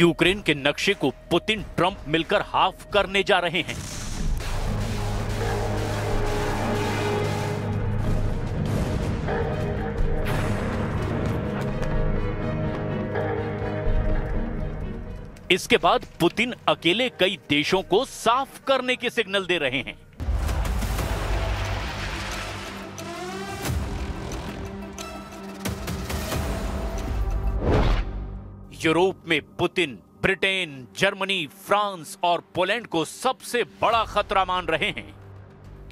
Ukraine के नक्शे को पुतिन ट्रंप मिलकर हाफ करने जा रहे हैं। इसके बाद पुतिन अकेले कई देशों को साफ करने के सिग्नल दे रहे हैं। यूरोप में पुतिन ब्रिटेन, जर्मनी, फ्रांस और पोलैंड को सबसे बड़ा खतरा मान रहे हैं,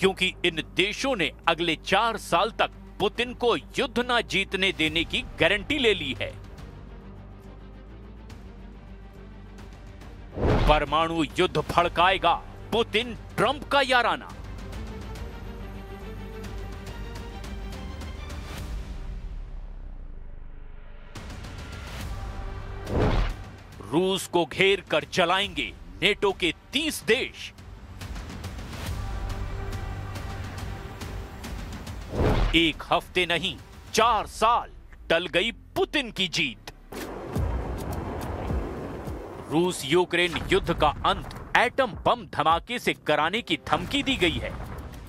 क्योंकि इन देशों ने अगले 4 साल तक पुतिन को युद्ध न जीतने देने की गारंटी ले ली है। परमाणु युद्ध भड़काएगा पुतिन ट्रंप का याराना। रूस को घेर कर जलाएंगे नेटो के 30 देश। एक हफ्ते नहीं, 4 साल टल गई पुतिन की जीत। रूस यूक्रेन युद्ध का अंत एटम बम धमाके से कराने की धमकी दी गई है।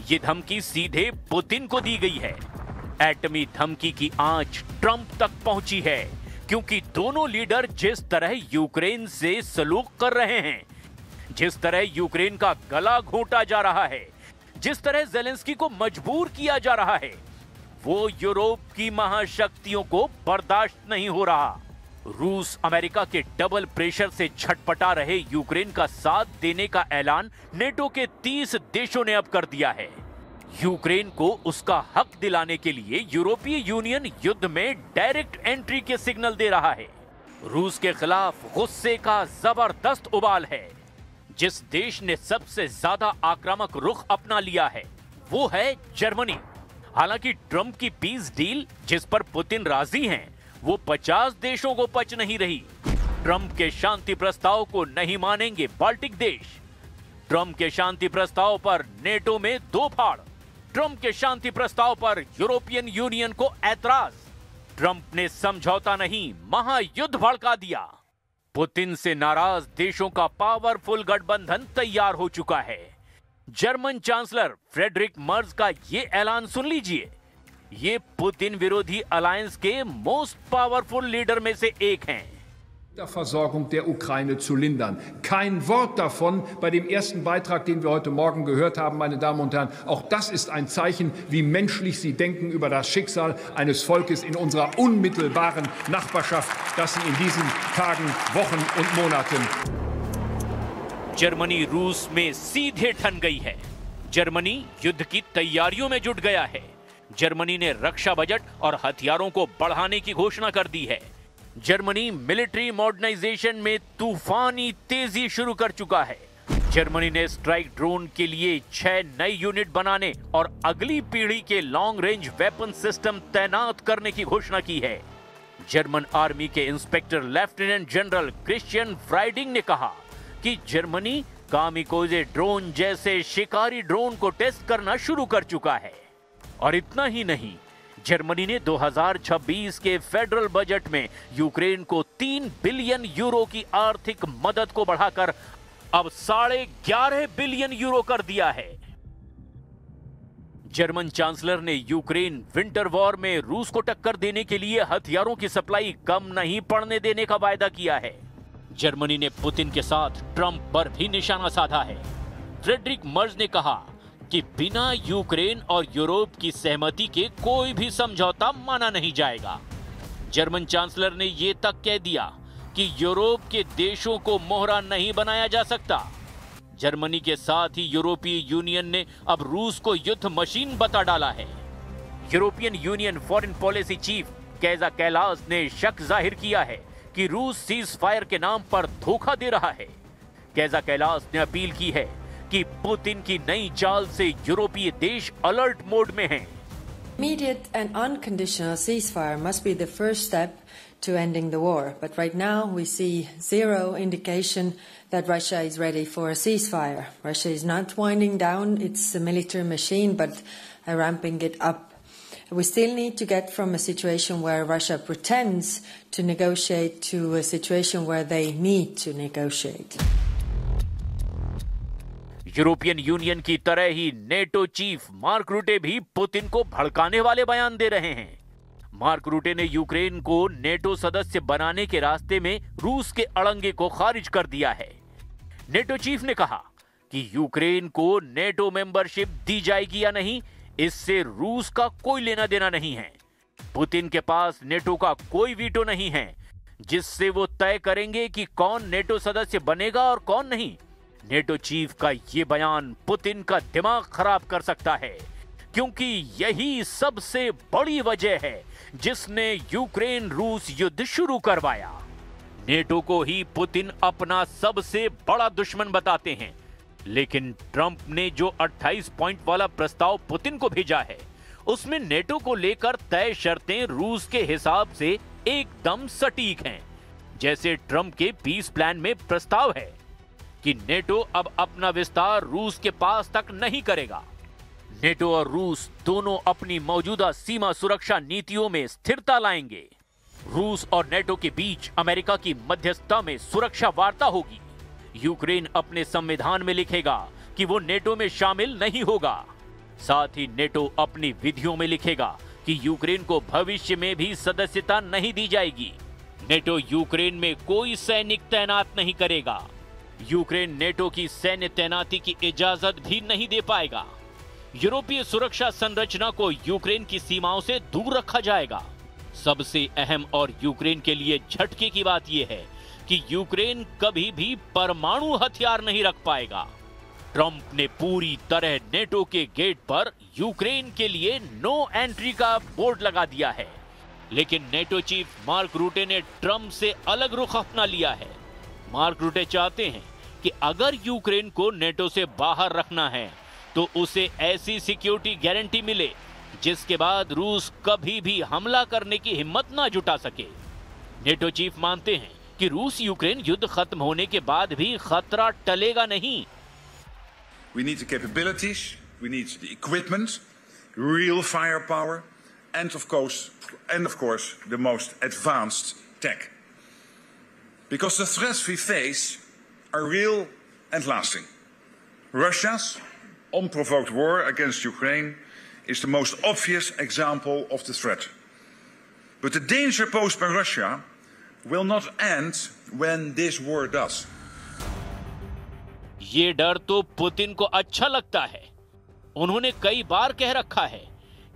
ये धमकी सीधे पुतिन को दी गई है। एटमी धमकी की आंच ट्रंप तक पहुंची है, क्योंकि दोनों लीडर जिस तरह यूक्रेन से सलूक कर रहे हैं, जिस तरह यूक्रेन का गला घोंटा जा रहा है, जिस तरह जेलेंस्की को मजबूर किया जा रहा है, वो यूरोप की महाशक्तियों को बर्दाश्त नहीं हो रहा। रूस अमेरिका के डबल प्रेशर से छटपटा रहे यूक्रेन का साथ देने का ऐलान नेटो के 30 देशों ने अब कर दिया है। यूक्रेन को उसका हक दिलाने के लिए यूरोपीय यूनियन युद्ध में डायरेक्ट एंट्री के सिग्नल दे रहा है। रूस के खिलाफ गुस्से का जबरदस्त उबाल है। जिस देश ने सबसे ज्यादा आक्रामक रुख अपना लिया है वो है जर्मनी। हालांकि ट्रंप की पीस डील जिस पर पुतिन राजी हैं, वो 50 देशों को पच नहीं रही। ट्रंप के शांति प्रस्ताव को नहीं मानेंगे बाल्टिक देश। ट्रंप के शांति प्रस्ताव पर नेटो में 2 फाड़। ट्रंप के शांति प्रस्ताव पर यूरोपियन यूनियन को ऐतराज। ट्रंप ने समझौता नहीं, महायुद्ध भड़का दिया। पुतिन से नाराज देशों का पावरफुल गठबंधन तैयार हो चुका है। जर्मन चांसलर फ्रेडरिक मर्ज का ये ऐलान सुन लीजिए। ये पुतिन विरोधी अलायंस के मोस्ट पावरफुल लीडर में से एक हैं। Versorgung der Ukraine zu lindern. Kein Wort davon bei dem ersten Beitrag, den wir heute Morgen gehört haben, meine Damen und Herren. Auch das ist ein Zeichen, wie menschlich Sie denken über das Schicksal eines Volkes in unserer unmittelbaren Nachbarschaft, das Sie in diesen Tagen, Wochen und Monaten. Germany रूस में सीधे ठन गई है। Germany युद्ध की तैयारियों में जुट गया है। जर्मनी ने रक्षा बजट और हथियारों को बढ़ाने की घोषणा कर दी है। जर्मनी मिलिट्री मॉडर्नाइजेशन में तूफानी तेजी शुरू कर चुका है। जर्मनी ने स्ट्राइक ड्रोन के लिए 6 नई यूनिट बनाने और अगली पीढ़ी के लॉन्ग रेंज वेपन सिस्टम तैनात करने की घोषणा की है। जर्मन आर्मी के इंस्पेक्टर लेफ्टिनेंट जनरल क्रिश्चियन फ्राइडिंग ने कहा कि जर्मनी कामिकोजे ड्रोन जैसे शिकारी ड्रोन को टेस्ट करना शुरू कर चुका है। और इतना ही नहीं, जर्मनी ने 2026 के फेडरल बजट में यूक्रेन को 3 बिलियन यूरो की आर्थिक मदद को बढ़ाकर अब 11.5 बिलियन यूरो कर दिया है। जर्मन चांसलर ने यूक्रेन विंटर वॉर में रूस को टक्कर देने के लिए हथियारों की सप्लाई कम नहीं पड़ने देने का वायदा किया है। जर्मनी ने पुतिन के साथ ट्रंप पर भी निशाना साधा है। फ्रेडरिक मर्ज ने कहा कि बिना यूक्रेन और यूरोप की सहमति के कोई भी समझौता माना नहीं जाएगा। जर्मन चांसलर ने यह तक कह दिया कि यूरोप के देशों को मोहरा नहीं बनाया जा सकता। जर्मनी के साथ ही यूरोपीय यूनियन ने अब रूस को युद्ध मशीन बता डाला है। European Union foreign policy chief Kaja Kallas ने शक जाहिर किया है कि रूस सीज फायर के नाम पर धोखा दे रहा है। कैजा कैलास ने अपील की है कि पुतिन की नई चाल से यूरोपीय देश अलर्ट मोड में हैं। Immediate and unconditional ceasefire must be the first step to ending the war. But right now we see zero indication that Russia is ready for a ceasefire. Russia is not winding down its military machine, but ramping it up. We still need to get from a situation where Russia pretends to negotiate to a situation where they need to negotiate. European union की तरह ही NATO chief mark रूटे भी Putin को भड़काने वाले बयान दे रहे हैं। Mark रूटे ने यूक्रेन को नेटो सदस्य बनाने के रास्ते में रूस के अड़ंगे को खारिज कर दिया है। नेटो चीफ ने कहा कि यूक्रेन को नेटो मेंबरशिप दी जाएगी या नहीं, इससे रूस का कोई लेना देना नहीं है। पुतिन के पास नेटो का कोई वीटो नहीं है जिससे वो तय करेंगे कि कौन नेटो सदस्य बनेगा और कौन नहीं। नेटो चीफ का ये बयान पुतिन का दिमाग खराब कर सकता है, क्योंकि यही सबसे बड़ी वजह है जिसने यूक्रेन रूस युद्ध शुरू करवाया। नेटो को ही पुतिन अपना सबसे बड़ा दुश्मन बताते हैं, लेकिन ट्रंप ने जो 28 पॉइंट वाला प्रस्ताव पुतिन को भेजा है, उसमें नेटो को लेकर तय शर्तें रूस के हिसाब से एकदम सटीक हैं। जैसे ट्रंप के पीस प्लान में प्रस्ताव है कि नेटो अब अपना विस्तार रूस के पास तक नहीं करेगा। नेटो और रूस दोनों अपनी मौजूदा सीमा सुरक्षा नीतियों में स्थिरता लाएंगे। रूस और नेटो के बीच अमेरिका की मध्यस्थता में सुरक्षा वार्ता होगी। यूक्रेन अपने संविधान में लिखेगा कि वो नेटो में शामिल नहीं होगा। साथ ही नेटो अपनी विधियों में लिखेगा कि यूक्रेन को भविष्य में भी सदस्यता नहीं दी जाएगी। नेटो यूक्रेन में कोई सैनिक तैनात नहीं करेगा। यूक्रेन नेटो की सैन्य तैनाती की इजाजत भी नहीं दे पाएगा। यूरोपीय सुरक्षा संरचना को यूक्रेन की सीमाओं से दूर रखा जाएगा। सबसे अहम और यूक्रेन के लिए झटके की बात यह है कि यूक्रेन कभी भी परमाणु हथियार नहीं रख पाएगा। ट्रंप ने पूरी तरह नेटो के गेट पर यूक्रेन के लिए नो एंट्री का बोर्ड लगा दिया है, लेकिन नेटो चीफ मार्क रूटे ने ट्रंप से अलग रुख अपना लिया है। मार्क रूटे चाहते हैं कि अगर यूक्रेन को नेटो से बाहर रखना है तो उसे ऐसी सिक्योरिटी गारंटी मिले जिसके बाद रूस कभी भी हमला करने की हिम्मत ना जुटा सके। नेटो चीफ मानते हैं कि रूस यूक्रेन युद्ध खत्म होने के बाद भी खतरा टलेगा नहीं। We need the capabilities, we need the equipment, real firepower, and of course, the most advanced tech. Because the threats we face are real and lasting. Russia's unprovoked war against Ukraine is the most obvious example of the threat. But the danger posed by Russia will not end when this war does. ये डर तो Putin को अच्छा लगता है। उन्होंने कई बार कह रखा है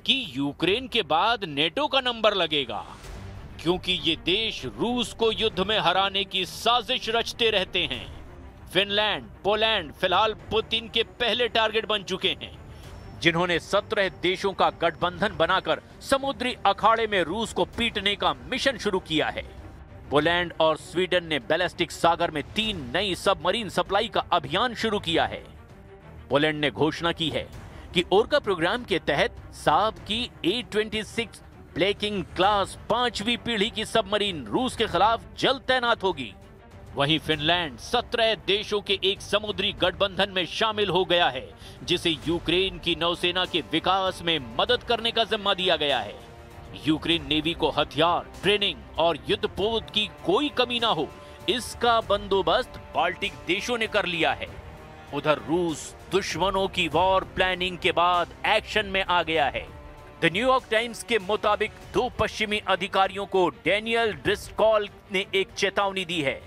कि यूक्रेन के बाद नेटो का नंबर लगेगा, क्योंकि ये देश रूस को युद्ध में हराने की साजिश रचते रहते हैं। फिनलैंड, पोलैंड फिलहाल पुतिन के पहले टारगेट बन चुके हैं, जिन्होंने 17 देशों का गठबंधन बनाकर समुद्री अखाड़े में रूस को पीटने का मिशन शुरू किया है। पोलैंड और स्वीडन ने बैलिस्टिक सागर में 3 नई सबमरीन सप्लाई का अभियान शुरू किया है। पोलैंड ने घोषणा की है कि ओर्का प्रोग्राम के तहत साब की A-26 ब्लैकिंग क्लास 5वीं पीढ़ी की सबमरीन रूस के खिलाफ जल्द तैनात होगी। वहीं फिनलैंड 17 देशों के एक समुद्री गठबंधन में शामिल हो गया है, जिसे यूक्रेन की नौसेना के विकास में मदद करने का जिम्मा दिया गया है। यूक्रेन नेवी को हथियार, ट्रेनिंग और युद्धपोत की कोई कमी ना हो, इसका बंदोबस्त बाल्टिक देशों ने कर लिया है। उधर रूस दुश्मनों की वॉर प्लानिंग के बाद एक्शन में आ गया है। द न्यूयॉर्क टाइम्स के मुताबिक 2 पश्चिमी अधिकारियों को डैनियल ड्रिस्कॉल ने एक चेतावनी दी है,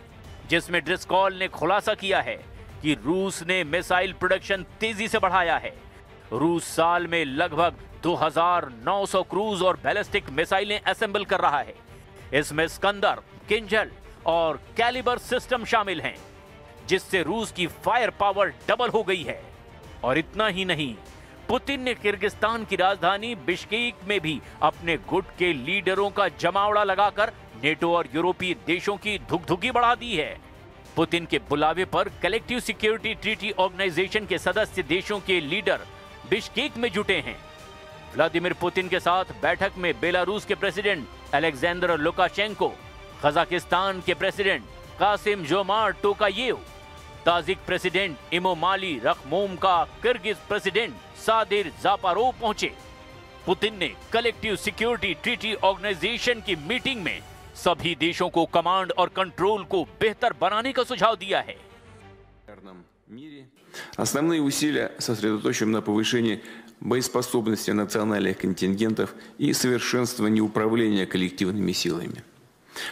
जिसमें ड्रिस्कॉल ने खुलासा किया है कि रूस ने मिसाइल प्रोडक्शन तेजी से बढ़ाया है। रूस साल में लगभग 2900 क्रूज और बैलिस्टिक मिसाइलें असेंबल कर रहा है। इसमें स्कंदर, किंजल और कैलिबर सिस्टम शामिल हैं, जिससे रूस की फायर पावर डबल हो गई है। और इतना ही नहीं, पुतिन ने किर्गिस्तान की राजधानी बिश्केक में भी अपने गुट के लीडरों का जमावड़ा लगाकर नेटो और यूरोपीय देशों की धुकधुकी बढ़ा दी है। पुतिन के बुलावे पर कलेक्टिव सिक्योरिटी ट्रीटी ऑर्गेनाइजेशन के सदस्य देशों के लीडर बिश्केक में जुटे हैं। व्लादिमीर पुतिन के साथ बैठक में बेलारूस के प्रेसिडेंट अलेक्जेंडर लुकाशेंको, कजाकिस्तान के president Kassym Jomart Tokayev, Tajik president Emomali Rahmon का किर्गिज प्रेसिडेंट सादिर जापारोव पहुंचे। पुतिन ने कलेक्टिव सिक्योरिटी ट्रीटी ऑर्गेनाइजेशन की मीटिंग में सभी देशों को कमांड और कंट्रोल को बेहतर बनाने का सुझाव दिया है। Основные усилия сосредоточим на повышении боеспособности национальных контингентов и совершенствовании управления коллективными силами.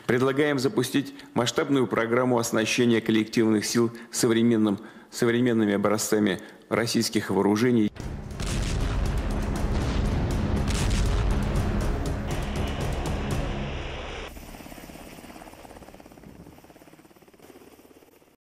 Предлагаем запустить масштабную программу оснащения коллективных сил современными образцами российских вооружений.